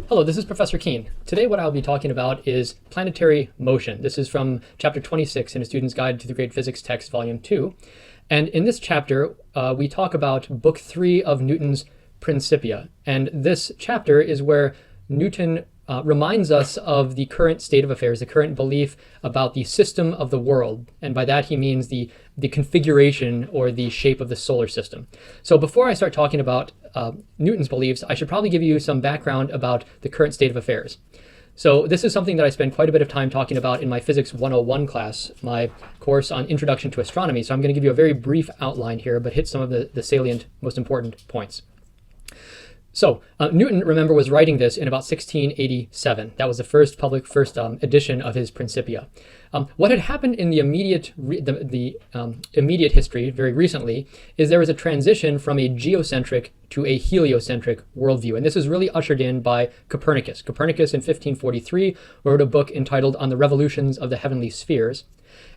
Hello, this is Professor Kuehn. Today what I'll be talking about is planetary motion. This is from chapter 26 in A Student's Guide to the Great Physics Text, volume 2. And in this chapter, we talk about book 3 of Newton's Principia. And this chapter is where Newton reminds us of the current state of affairs, the current belief about the system of the world. And by that he means the configuration or the shape of the solar system. So before I start talking about Newton's beliefs, I should probably give you some background about the current state of affairs. So this is something that I spend quite a bit of time talking about in my Physics 101 class, my course on Introduction to Astronomy. So I'm going to give you a very brief outline here, but hit some of the salient, most important points. So Newton, remember, was writing this in about 1687. That was the first edition of his Principia. What had happened in the immediate history, very recently, is there was a transition from a geocentric to a heliocentric worldview. And this is really ushered in by Copernicus. Copernicus in 1543 wrote a book entitled On the Revolutions of the Heavenly Spheres.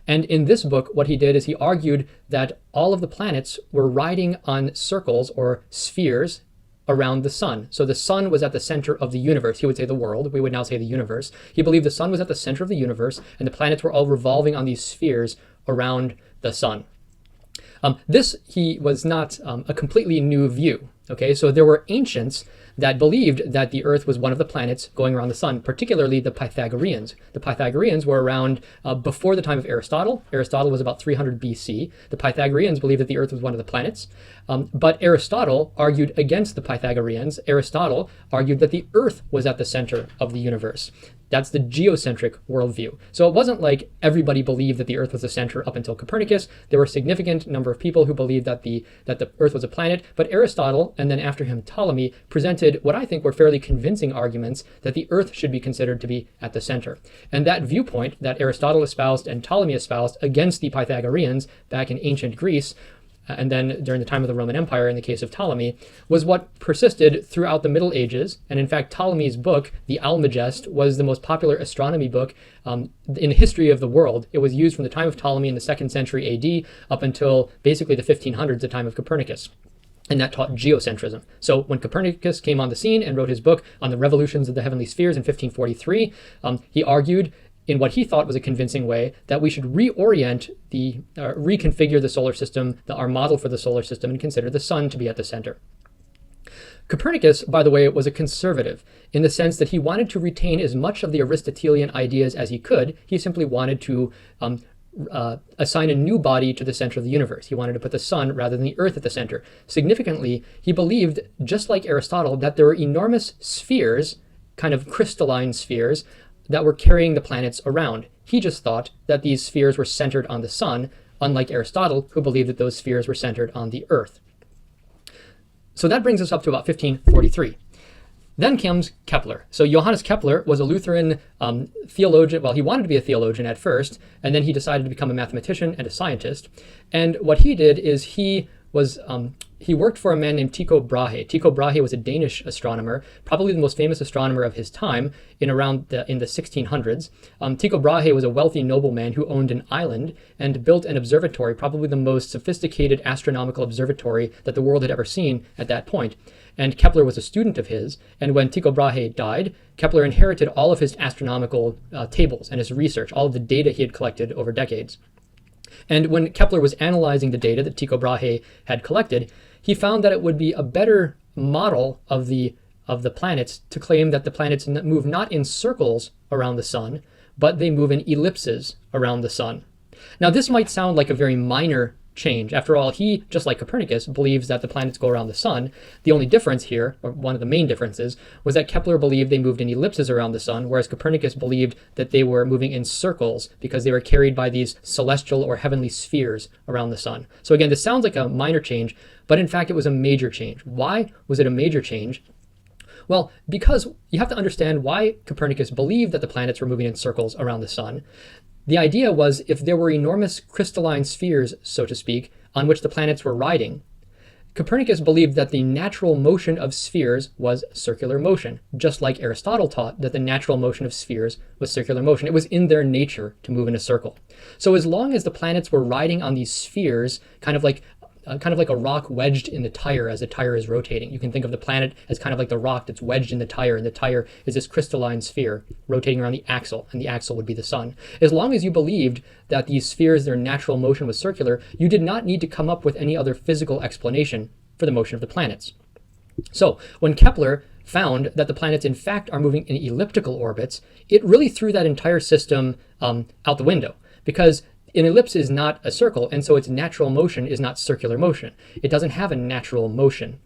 And in this book, what he did is he argued that all of the planets were riding on circles or spheres around the sun. So the sun was at the center of the universe. He would say the world. We would now say the universe. He believed the sun was at the center of the universe, and the planets were all revolving on these spheres around the sun. This was not a completely new view. Okay, so there were ancients that believed that the Earth was one of the planets going around the sun, particularly the Pythagoreans. The Pythagoreans were around before the time of Aristotle. Aristotle was about 300 BC. The Pythagoreans believed that the Earth was one of the planets. But Aristotle argued against the Pythagoreans. Aristotle argued that the Earth was at the center of the universe. That's the geocentric worldview. So it wasn't like everybody believed that the Earth was the center up until Copernicus. There were a significant number of people who believed that the Earth was a planet, but Aristotle, and then after him Ptolemy, presented what I think were fairly convincing arguments that the Earth should be considered to be at the center. And that viewpoint that Aristotle espoused and Ptolemy espoused against the Pythagoreans back in ancient Greece, and then during the time of the Roman Empire in the case of Ptolemy, was what persisted throughout the Middle Ages. And in fact, Ptolemy's book, the Almagest, was the most popular astronomy book in the history of the world. It was used from the time of Ptolemy in the 2nd century AD up until basically the 1500s, the time of Copernicus. And that taught geocentrism. So when Copernicus came on the scene and wrote his book on the revolutions of the heavenly spheres in 1543, he argued in what he thought was a convincing way that we should reorient reconfigure the solar system, our model for the solar system, and consider the sun to be at the center. Copernicus, by the way, was a conservative in the sense that he wanted to retain as much of the Aristotelian ideas as he could. He simply wanted to assign a new body to the center of the universe. He wanted to put the sun rather than the Earth at the center. Significantly, he believed, just like Aristotle, that there were enormous spheres, kind of crystalline spheres, that were carrying the planets around. He just thought that these spheres were centered on the sun, unlike Aristotle, who believed that those spheres were centered on the Earth. So that brings us up to about 1543. Then comes Kepler. So Johannes Kepler was a Lutheran theologian. Well, he wanted to be a theologian at first, and then he decided to become a mathematician and a scientist. And what he did is he worked for a man named Tycho Brahe. Tycho Brahe was a Danish astronomer, probably the most famous astronomer of his time in the 1600s. Tycho Brahe was a wealthy nobleman who owned an island and built an observatory, probably the most sophisticated astronomical observatory that the world had ever seen at that point. And Kepler was a student of his. And when Tycho Brahe died, Kepler inherited all of his astronomical tables and his research, all of the data he had collected over decades. And when Kepler was analyzing the data that Tycho Brahe had collected, he found that it would be a better model of the planets to claim that the planets move not in circles around the sun, but they move in ellipses around the sun. Now, this might sound like a very minor change. After all, he, just like Copernicus, believes that the planets go around the sun. The only difference here, or one of the main differences, was that Kepler believed they moved in ellipses around the sun, whereas Copernicus believed that they were moving in circles because they were carried by these celestial or heavenly spheres around the sun. So again, this sounds like a minor change, but in fact it was a major change. Why was it a major change? Well, because you have to understand why Copernicus believed that the planets were moving in circles around the sun. The idea was if there were enormous crystalline spheres, so to speak, on which the planets were riding, Copernicus believed that the natural motion of spheres was circular motion, just like Aristotle taught that the natural motion of spheres was circular motion. It was in their nature to move in a circle. So as long as the planets were riding on these spheres, kind of like kind of like a rock wedged in the tire as the tire is rotating. You can think of the planet as kind of like the rock that's wedged in the tire, and the tire is this crystalline sphere rotating around the axle, and the axle would be the sun. As long as you believed that these spheres, their natural motion was circular, you did not need to come up with any other physical explanation for the motion of the planets. So when Kepler found that the planets in fact are moving in elliptical orbits, it really threw that entire system out the window, because an ellipse is not a circle, and so its natural motion is not circular motion. It doesn't have a natural motion.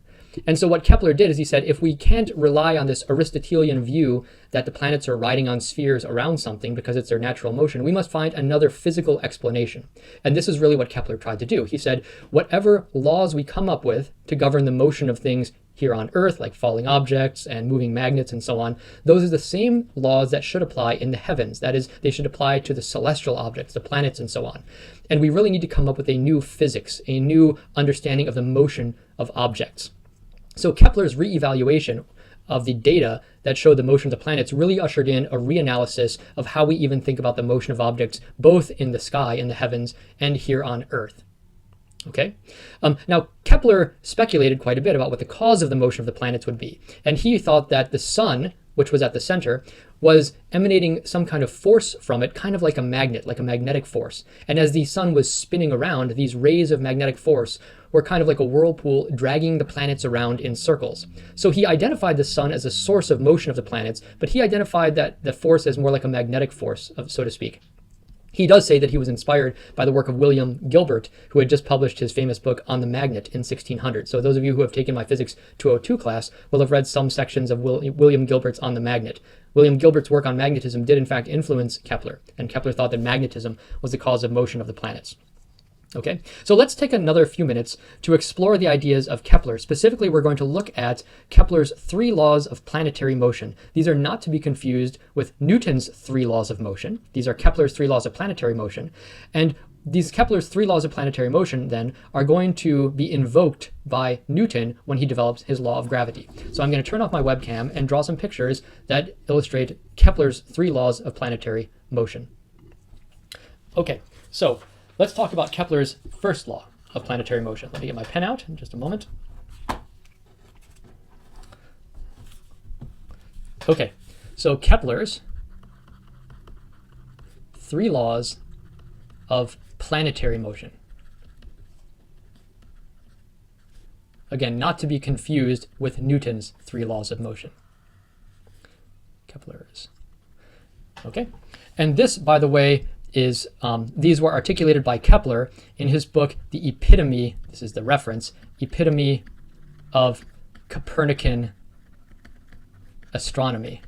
And so what Kepler did is he said, if we can't rely on this Aristotelian view that the planets are riding on spheres around something because it's their natural motion, we must find another physical explanation. And this is really what Kepler tried to do. He said, whatever laws we come up with to govern the motion of things here on Earth, like falling objects and moving magnets and so on, those are the same laws that should apply in the heavens. That is, they should apply to the celestial objects, the planets and so on. And we really need to come up with a new physics, a new understanding of the motion of objects. So Kepler's reevaluation of the data that showed the motion of the planets really ushered in a reanalysis of how we even think about the motion of objects, both in the sky, in the heavens, and here on Earth. Okay. Now, Kepler speculated quite a bit about what the cause of the motion of the planets would be. And he thought that the sun, which was at the center, was emanating some kind of force from it, kind of like a magnet, like a magnetic force. And as the sun was spinning around, these rays of magnetic force were kind of like a whirlpool dragging the planets around in circles. So he identified the sun as a source of motion of the planets, but he identified that the force as more like a magnetic force, so to speak. He does say that he was inspired by the work of William Gilbert, who had just published his famous book On the Magnet in 1600. So those of you who have taken my Physics 202 class will have read some sections of William Gilbert's On the Magnet. William Gilbert's work on magnetism did in fact influence Kepler, and Kepler thought that magnetism was the cause of motion of the planets. Okay, so let's take another few minutes to explore the ideas of Kepler. Specifically, we're going to look at Kepler's 3 laws of planetary motion. These are not to be confused with Newton's 3 laws of motion. These are Kepler's 3 laws of planetary motion. And these Kepler's 3 laws of planetary motion, then, are going to be invoked by Newton when he develops his law of gravity. So I'm going to turn off my webcam and draw some pictures that illustrate Kepler's 3 laws of planetary motion. Okay, so let's talk about Kepler's first law of planetary motion. Let me get my pen out in just a moment. Okay, so Kepler's 3 laws of planetary motion. Again, not to be confused with Newton's 3 laws of motion. Kepler's. Okay, and this, by the way, is these were articulated by Kepler in his book, The Epitome, this is the reference, Epitome of Copernican Astronomy.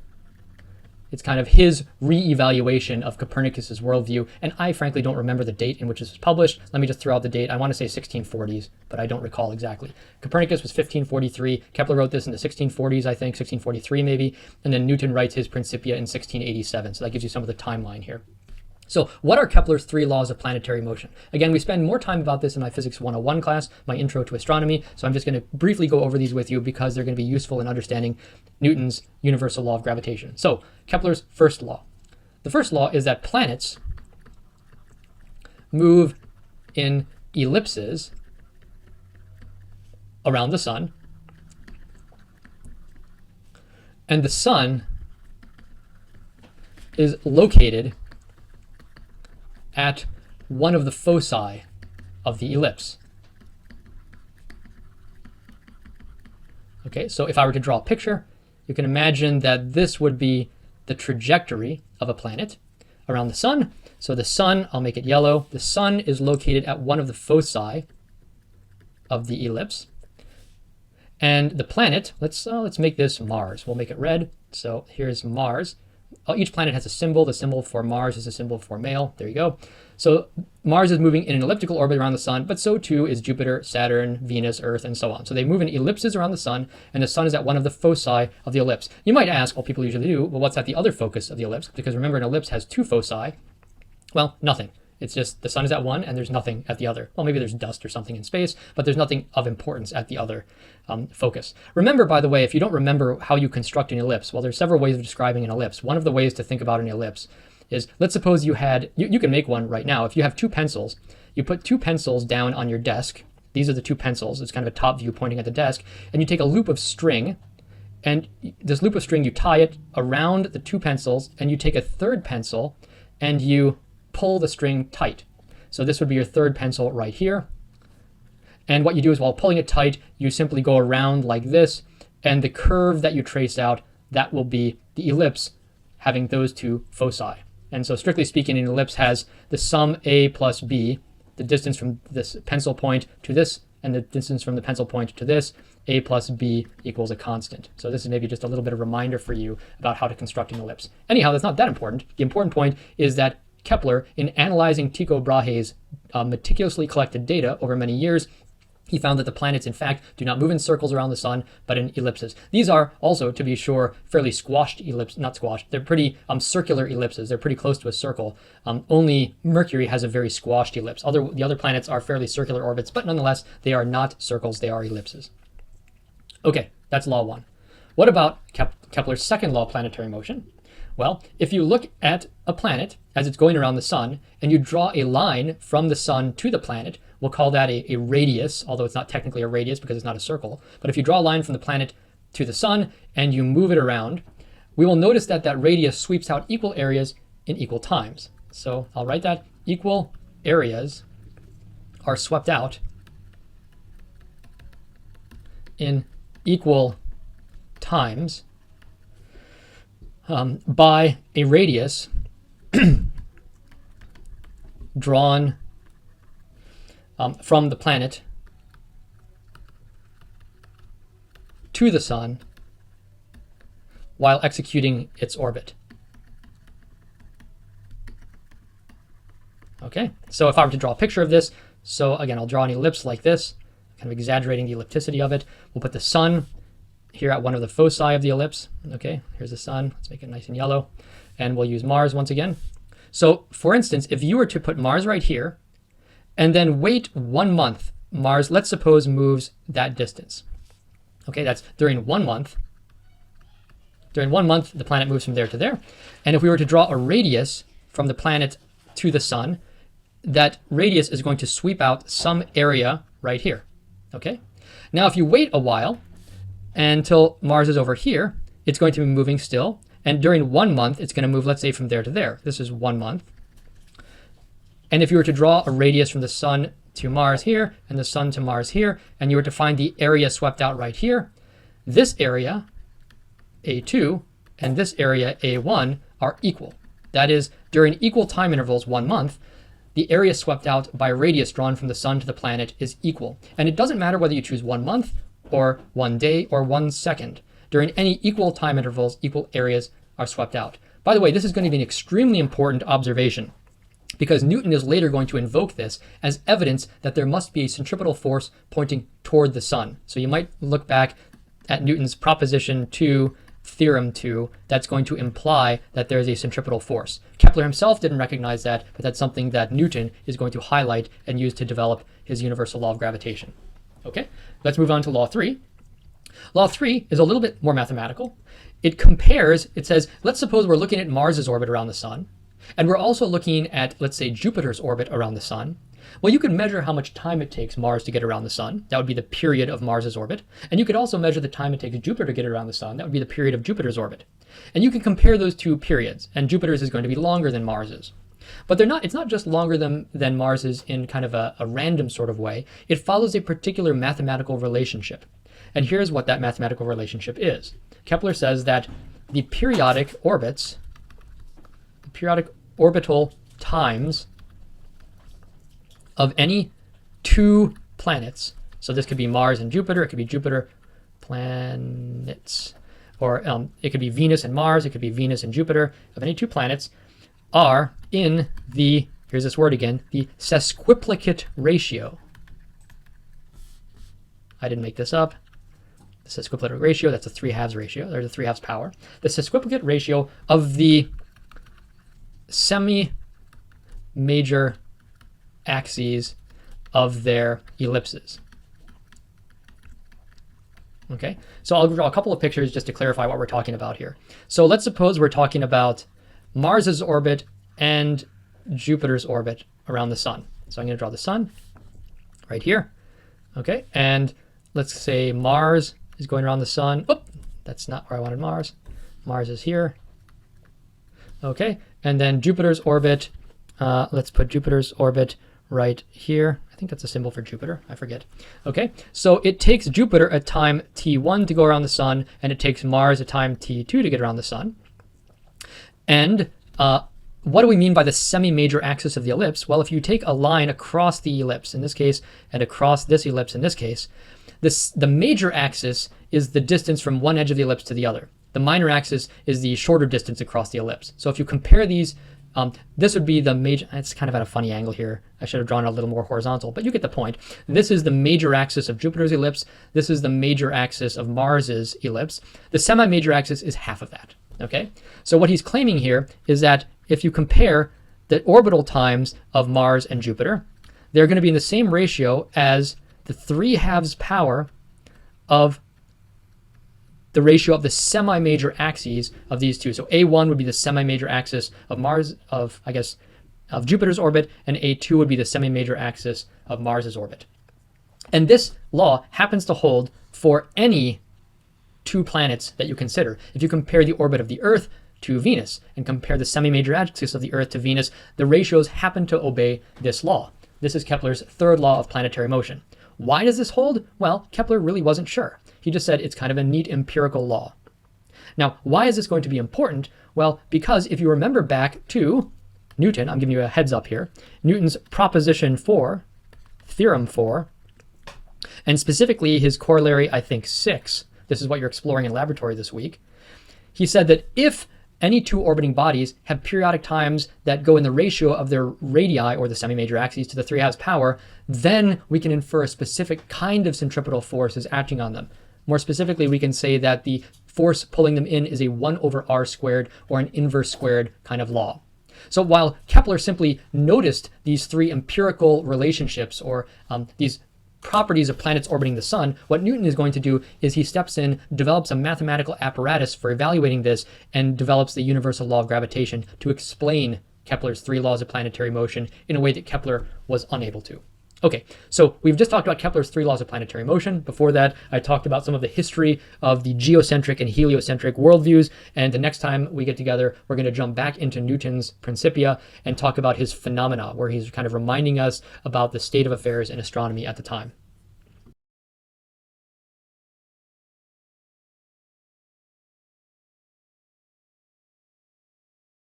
It's kind of his re-evaluation of Copernicus's worldview, and I frankly don't remember the date in which this was published. Let me just throw out the date. I want to say 1640s, but I don't recall exactly. Copernicus was 1543. Kepler wrote this in the 1640s, I think, 1643 maybe, and then Newton writes his Principia in 1687. So that gives you some of the timeline here. So what are Kepler's 3 laws of planetary motion? Again, we spend more time about this in my Physics 101 class, my Intro to Astronomy, so I'm just going to briefly go over these with you because they're going to be useful in understanding Newton's universal law of gravitation. So Kepler's first law. The first law is that planets move in ellipses around the sun, and the sun is located at one of the foci of the ellipse. Okay, so if I were to draw a picture, you can imagine that this would be the trajectory of a planet around the sun. So the sun, I'll make it yellow, the sun is located at one of the foci of the ellipse. And the planet, let's make this Mars. We'll make it red. So here's Mars. Each planet has a symbol. The symbol for Mars is a symbol for male. There you go. So Mars is moving in an elliptical orbit around the sun, but so too is Jupiter, Saturn, Venus, Earth, and so on. So they move in ellipses around the sun, and the sun is at one of the foci of the ellipse. You might ask, well, people usually do, well, what's at the other focus of the ellipse? Because remember, an ellipse has 2 foci. Well, nothing. It's just the sun is at one and there's nothing at the other. Well, maybe there's dust or something in space, but there's nothing of importance at the other focus. Remember, by the way, if you don't remember how you construct an ellipse, well, there's several ways of describing an ellipse. One of the ways to think about an ellipse is, let's suppose you had, you can make one right now. If you have 2 pencils, you put 2 pencils down on your desk, These are the two pencils. It's kind of a top view pointing at the desk. And you take a loop of string, and this loop of string, you tie it around the two pencils, and you take a third pencil and you pull the string tight. So this would be your third pencil right here. And what you do is while pulling it tight, you simply go around like this, and the curve that you trace out, that will be the ellipse having those two foci. And so strictly speaking, an ellipse has the sum a plus b, the distance from this pencil point to this, and the distance from the pencil point to this, a plus b equals a constant. So this is maybe just a little bit of a reminder for you about how to construct an ellipse. Anyhow, that's not that important. The important point is that Kepler, in analyzing Tycho Brahe's meticulously collected data over many years, he found that the planets, in fact, do not move in circles around the sun, but in ellipses. These are also, to be sure, fairly squashed ellipses, not squashed, they're pretty circular ellipses. They're pretty close to a circle. Only Mercury has a very squashed ellipse. The other planets are fairly circular orbits, but nonetheless, they are not circles, they are ellipses. Okay, that's law one. What about Kepler's second law of planetary motion? Well, if you look at a planet as it's going around the sun, and you draw a line from the sun to the planet, we'll call that a radius, although it's not technically a radius because it's not a circle. But if you draw a line from the planet to the sun and you move it around, we will notice that that radius sweeps out equal areas in equal times. So I'll write that equal areas are swept out in equal times by a radius drawn from the planet to the sun while executing its orbit. Okay, so if I were to draw a picture of this, so again, I'll draw an ellipse like this, kind of exaggerating the ellipticity of it. We'll put the sun here at one of the foci of the ellipse. Okay, here's the sun. Let's make it nice and yellow. And we'll use Mars once again. So for instance, if you were to put Mars right here, and then wait 1 month, Mars, let's suppose, moves that distance. Okay, that's during 1 month. During 1 month, the planet moves from there to there. And if we were to draw a radius from the planet to the sun, that radius is going to sweep out some area right here. Okay, now if you wait a while until Mars is over here, it's going to be moving still. And during 1 month, it's going to move, let's say, from there to there. This is 1 month. And if you were to draw a radius from the sun to Mars here, and the sun to Mars here, and you were to find the area swept out right here, this area, A2, and this area, A1, are equal. That is, during equal time intervals, 1 month, the area swept out by a radius drawn from the sun to the planet is equal. And it doesn't matter whether you choose 1 month, or 1 day, or 1 second. During any equal time intervals, equal areas are swept out. By the way, this is going to be an extremely important observation, because Newton is later going to invoke this as evidence that there must be a centripetal force pointing toward the sun. So you might look back at Newton's proposition 2, theorem 2, that's going to imply that there is a centripetal force. Kepler himself didn't recognize that, but that's something that Newton is going to highlight and use to develop his universal law of gravitation. Okay, let's move on to law 3. Law 3 is a little bit more mathematical. It compares, it says, let's suppose we're looking at Mars's orbit around the sun, and we're also looking at, let's say, Jupiter's orbit around the sun. Well, you could measure how much time it takes Mars to get around the sun. That would be the period of Mars's orbit. And you could also measure the time it takes Jupiter to get around the sun. That would be the period of Jupiter's orbit. And you can compare those two periods, and Jupiter's is going to be longer than Mars's. But it's not just longer than Mars's in kind of a random sort of way. It follows a particular mathematical relationship. And here's what that mathematical relationship is. Kepler says that the periodic orbital times of any two planets, so this could be Mars and Jupiter, it could be Jupiter planets, or it could be Venus and Mars, it could be Venus and Jupiter, of any two planets, are in the, here's this word again, the sesquiplicate ratio. I didn't make this up. The sesquiplicate ratio, that's a 3/2 ratio, there's a 3/2 power. The sesquiplicate ratio of the semi-major axes of their ellipses. Okay, so I'll draw a couple of pictures just to clarify what we're talking about here. So let's suppose we're talking about Mars's orbit and Jupiter's orbit around the sun. So I'm going to draw the sun right here. Okay, and let's say Mars is going around the sun. Oh, that's not where I wanted Mars. Mars is here. Okay, and then Jupiter's orbit. Let's put Jupiter's orbit right here. I think that's a symbol for Jupiter. I forget. Okay, so it takes Jupiter a time t1 to go around the sun, and it takes Mars a time t2 to get around the sun. And what do we mean by the semi-major axis of the ellipse? Well, if you take a line across the ellipse in this case, and across this ellipse in this case, the major axis is the distance from one edge of the ellipse to the other. The minor axis is the shorter distance across the ellipse. So if you compare these, this would be the major. It's kind of at a funny angle here. I should have drawn it a little more horizontal, but you get the point. This is the major axis of Jupiter's ellipse. This is the major axis of Mars's ellipse. The semi-major axis is half of that. Okay, so what he's claiming here is that if you compare the orbital times of Mars and Jupiter, they're going to be in the same ratio as the 3/2 power of the ratio of the semi-major axes of these two. So A1 would be the semi-major axis of Mars, of Jupiter's orbit, and A2 would be the semi-major axis of Mars's orbit. And this law happens to hold for any two planets that you consider. If you compare the orbit of the Earth to Venus and compare the semi-major axis of the Earth to Venus, the ratios happen to obey this law. This is Kepler's third law of planetary motion. Why does this hold? Well, Kepler really wasn't sure. He just said it's kind of a neat empirical law. Now, why is this going to be important? Well, because if you remember back to Newton, I'm giving you a heads up here, Newton's proposition 4, theorem 4, and specifically his corollary, I think 6, this is what you're exploring in laboratory this week. He said that if any two orbiting bodies have periodic times that go in the ratio of their radii, or the semi-major axes, to the 3/2 power, then we can infer a specific kind of centripetal force is acting on them. More specifically, we can say that the force pulling them in is a 1/r squared or an inverse squared kind of law. So while Kepler simply noticed these three empirical relationships, or these properties of planets orbiting the sun, what Newton is going to do is he steps in, develops a mathematical apparatus for evaluating this, and develops the universal law of gravitation to explain Kepler's three laws of planetary motion in a way that Kepler was unable to. Okay, so we've just talked about Kepler's three laws of planetary motion. Before that, I talked about some of the history of the geocentric and heliocentric worldviews, and the next time we get together, we're going to jump back into Newton's Principia and talk about his phenomena, where he's kind of reminding us about the state of affairs in astronomy at the time.